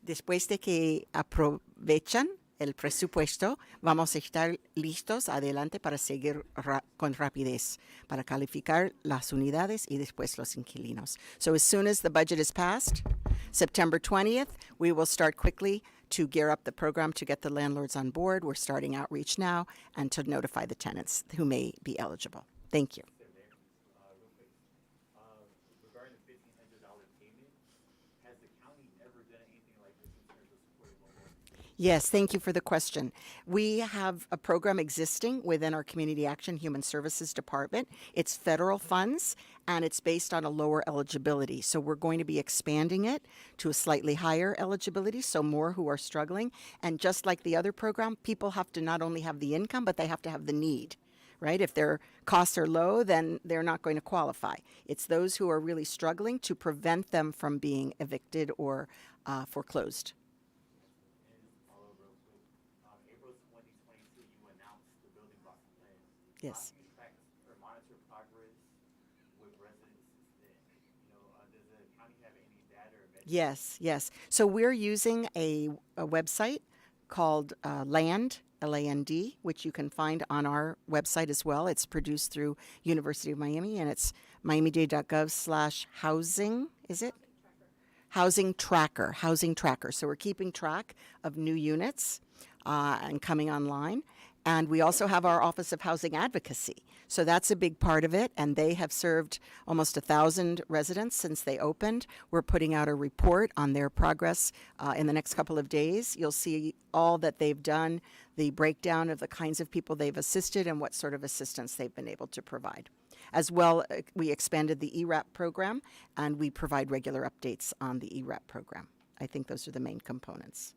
Después de que aprovechan el presupuesto, vamos a estar listos adelante para seguir con rapidez, para calificar las unidades y después los inquilinos. So as soon as the budget is passed, September 20th, we will start quickly to gear up the program to get the landlords on board. We're starting outreach now and to notify the tenants who may be eligible. Thank you. Real quick, regarding the $1,500 payment, has the county ever done anything like this in terms of supporting homeowners? Yes, thank you for the question. We have a program existing within our Community Action Human Services Department. It's federal funds, and it's based on a lower eligibility. So we're going to be expanding it to a slightly higher eligibility, so more who are struggling. And just like the other program, people have to not only have the income, but they have to have the need, right? If their costs are low, then they're not going to qualify. It's those who are really struggling to prevent them from being evicted or foreclosed. April 2022, you announced the building block plan. Yes. How do you track or monitor progress with residents then? Does the county have any data or metrics? Yes, yes. So we're using a website called Land, L-A-N-D, which you can find on our website as well. It's produced through University of Miami, and it's miamidade.gov/housing, is it? Housing Tracker. So we're keeping track of new units and coming online. And we also have our Office of Housing Advocacy. So that's a big part of it. And they have served almost 1,000 residents since they opened. We're putting out a report on their progress in the next couple of days. You'll see all that they've done, the breakdown of the kinds of people they've assisted and what sort of assistance they've been able to provide. As well, we expanded the ERAP program, and we provide regular updates on the ERAP program. I think those are the main components.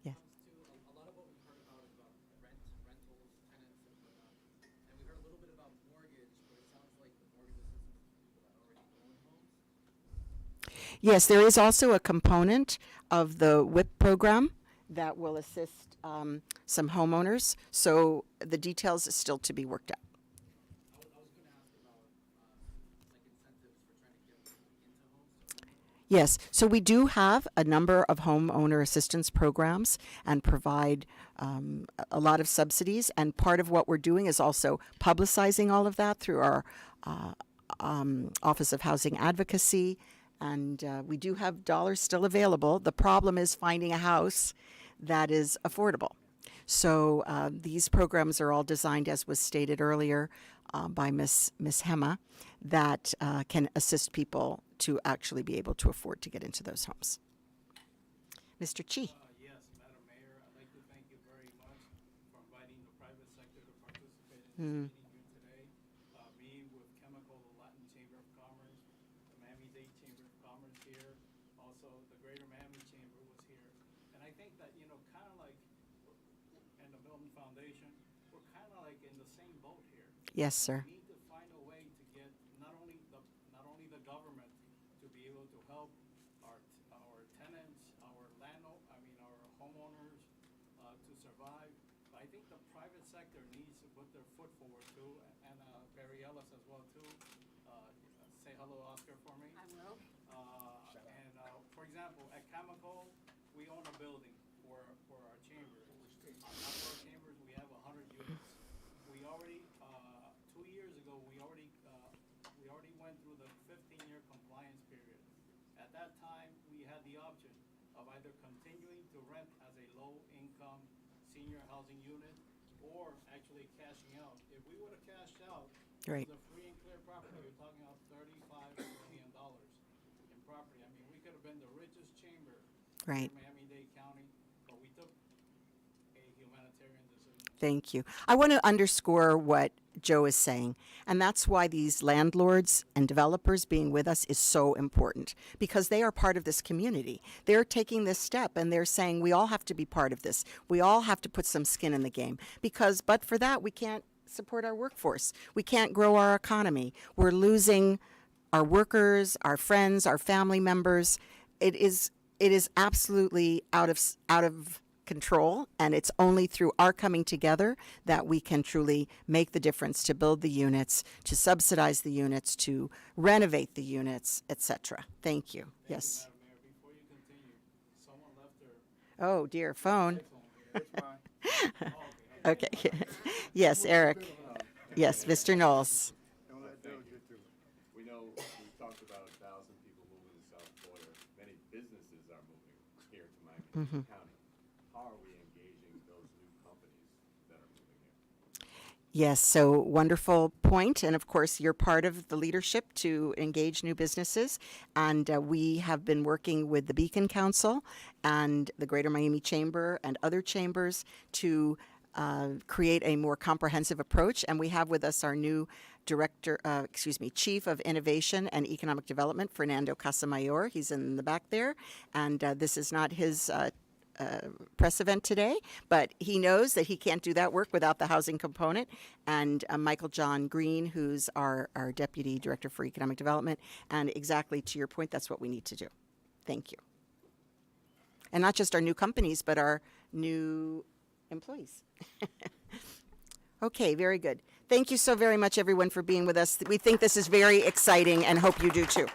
Yeah. A lot of what we've heard about is about rentals, tenants, and whatnot. And we heard a little bit about mortgage, but it sounds like the mortgage assistance is for people that already own homes. Yes, there is also a component of the WIP program that will assist some homeowners. So the details is still to be worked out. I was going to ask about like incentives for trying to get people into homes. Yes, so we do have a number of homeowner assistance programs and provide a lot of subsidies. And part of what we're doing is also publicizing all of that through our Office of Housing Advocacy. And we do have dollars still available. The problem is finding a house that is affordable. So these programs are all designed, as was stated earlier by Ms. Hema, that can assist people to actually be able to afford to get into those homes. Mr. Chi. Yes, Madam Mayor, I'd like to thank you very much for inviting the private sector to participate in this meeting here today. Me with Chemical, the Latin Chamber of Commerce, the Miami-Dade Chamber of Commerce here, also the Greater Miami Chamber was here. And I think that, kind of like, and the Milton Foundation, we're kind of like in the same boat here. Yes, sir. We need to find a way to get not only the government to be able to help our tenants, our homeowners to survive, but I think the private sector needs to put their foot forward too, and Barry Ellis as well too. Say hello, Oscar, for me. I will. For example, at Chemical, we own a building for our chamber. Not for our chambers, we have 100 units. We already 2 years ago, we already went through the 15-year compliance period. At that time, we had the option of either continuing to rent as a low-income senior housing unit or actually cashing out. If we would have cashed out, Right. the free and clear property, you're talking about $35 million in property. I mean, we could have been the richest chamber Right. in Miami-Dade County, but we took a humanitarian decision. Thank you. I want to underscore what Joe is saying, and that's why these landlords and developers being with us is so important, because they are part of this community. They're taking this step and they're saying we all have to be part of this. We all have to put some skin in the game, because but for that we can't support our workforce. We can't grow our economy. We're losing our workers, our friends, our family members. It is absolutely out of control, and it's only through our coming together that we can truly make the difference to build the units, to subsidize the units, to renovate the units, etc. Thank you. Yes. Madam Mayor, before you continue, someone left Oh dear, phone. Okay. Yes, Eric. Yes, Mr. Knowles. We know we've talked about 1,000 people moving to South Florida. Many businesses are moving here to Miami-Dade County. How are we engaging those new companies that are moving here? Yes, so wonderful point. And of course, you're part of the leadership to engage new businesses. And we have been working with the Beacon Council and the Greater Miami Chamber and other chambers to create a more comprehensive approach. And we have with us our new Chief of Innovation and Economic Development, Fernando Casamayor. He's in the back there. And this is not his press event today, but he knows that he can't do that work without the housing component. And Michael John Green, who's our Deputy Director for Economic Development. And exactly to your point, that's what we need to do. Thank you. And not just our new companies, but our new employees. Okay, very good. Thank you so very much, everyone, for being with us. We think this is very exciting and hope you do too.